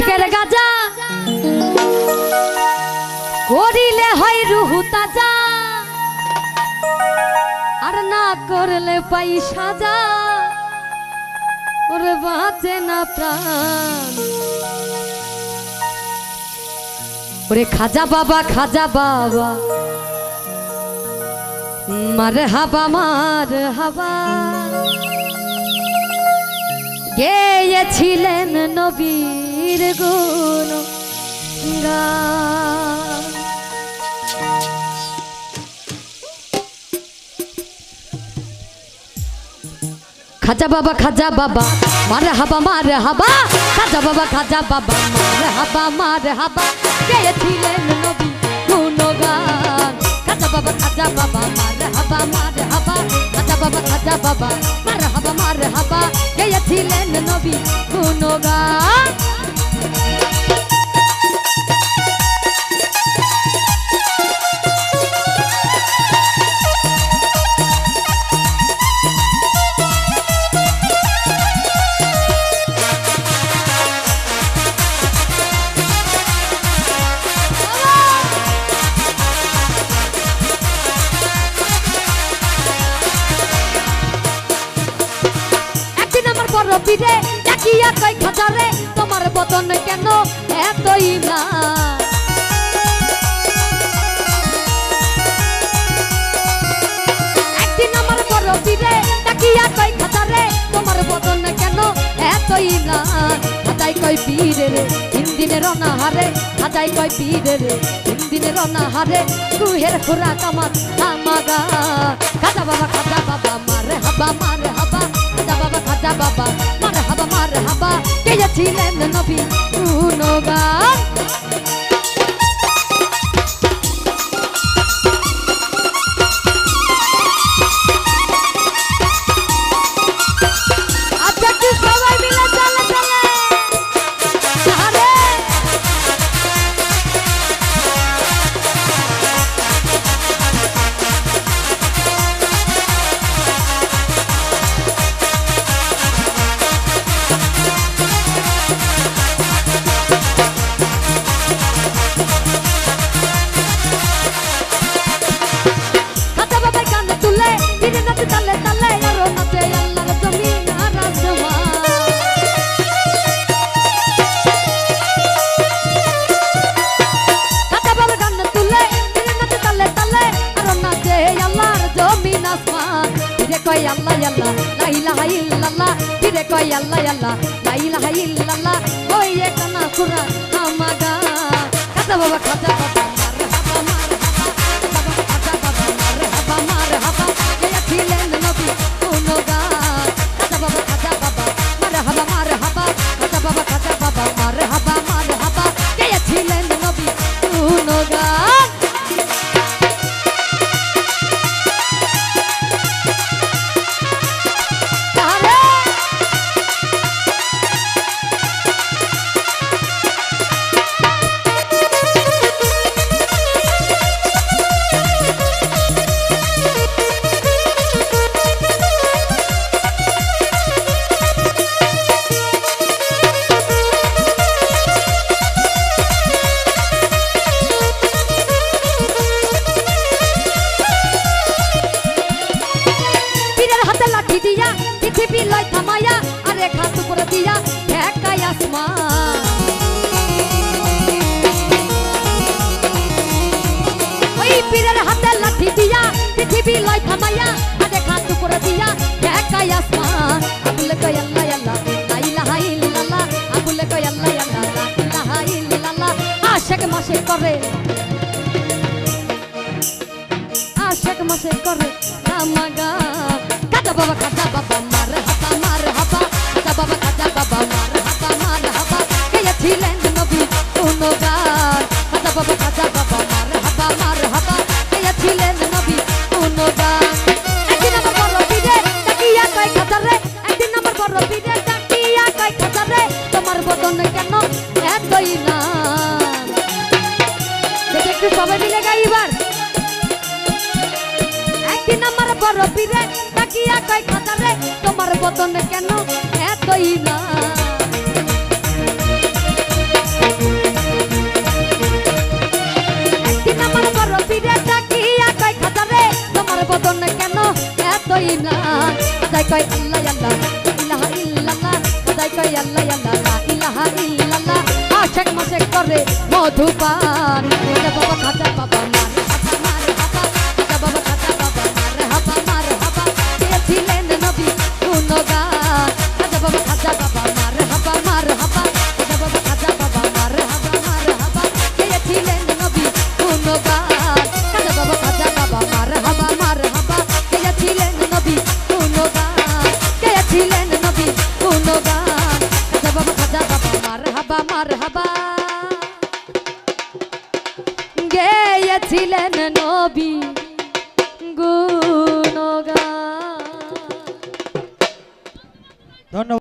ইশকের গাজা করিলে হয় রুহু তাজা আর না করলে পাই সাজা ওরে বাঁচে না প্রাণ ওরে খাজা বাবা মার হাবা গেয়েছিলেন নবীর গুণ গান। খাজা বাবা মার হাবা খাজা বাবা মার হাবা গেয়েছিলেন নবী গুণগান। খাজা বাবা মার হাবা খাজা বাবা মার হাবা গেয়েছিলেন নবী গুণগান। পীরে ডাকিয়া কই খাজারে তোমার বদন কেন এতই না একদিন আমার বড় পীরে ডাকিয়া কই খাজারে তোমার বদন কেন এতই না খাজাই কই পীরে রে হিন্দিনের অনাহারে খাজাই কই পীরে রে হিন্দিনের অনাহারে কুহের খুরা কামাত আমাগা। খাজা বাবা মার হাবা খাজা বাবা মার হাবা গেয়েছিলেন নবী গুণগান। আচ্ছা কি সবাই মিলে চলে আরে কই আল্লাহ আল্লাহ লা ইলাহা ইল্লাল্লাহ ফিরে কই আল্লাহ আল্লাহ লা ইলাহা ইল্লাল্লাহ ওই একনা কুরআন আমাগা। খাজা বাবা মার হাবা গেয়েছিলেন নবী গুণগান। খাজা বাবা মার হাবা খাজা বাবা মার হাবা গেয়েছিলেন নবী গুণগান। পৃথিবী লয় থামায়া আরে খাত করে দিয়া ঠেকাই আসমান ওই পীরের হাতে লাঠি দিয়া পৃথিবী লয় থামায়া আরে খাত করে দিয়া ঠেকাই আসমান। আবুল কই আল্লাহ আল্লাহ লা ইলাহা ইল্লাল্লাহ আবুল কই আল্লাহ আল্লাহ লা ইলাহা ইল্লাল্লাহ আশিক মাসে করে আমাগা। খাজা বাবা মার হাবা খাজা বাবা মার হাবা গেয়েছিলেন নবী গুণগান। খাজা বাবা মার হাবা গেয়েছিলেন নবী গুণগান। একদিন আমার বড় পীরে ডাকিয়া কই খাজারে তোমার বদন কেন এতই না। একটু সবাই মিলে গাইবার। একদিন আমার বড় পীরে ডাকিয়া কই খাজারে তোমার বদন কেন এতই না। কয় আল্লাহ আল্লাহ ইলাহা ইল্লাল্লাহ খাজাই কয় আল্লাহ আল্লাহ লা ইলাহা ইল্লাল্লাহ আশেক মাসে করে মধুপান খাজা বাবা খাজা বাবা মার হাবা খাজা বাবা খাজা বাবা মার হাবা গেয়েছিলেন নবী গুণগান খাজা বাবা খাজা বাবা মার হাবা খাজা বাবা খাজা বাবা মার হাবা গেয়েছিলেন নবী গুণগান খাজা বাবা খাজা বাবা মার হাবা গেয়েছিলেন নবী গুণগান গেয়েছিলেন নবী গুণগান খাজা বাবা মার হাবা গেয়েছিলেন নবী গুণগান। ধন্যবাদ।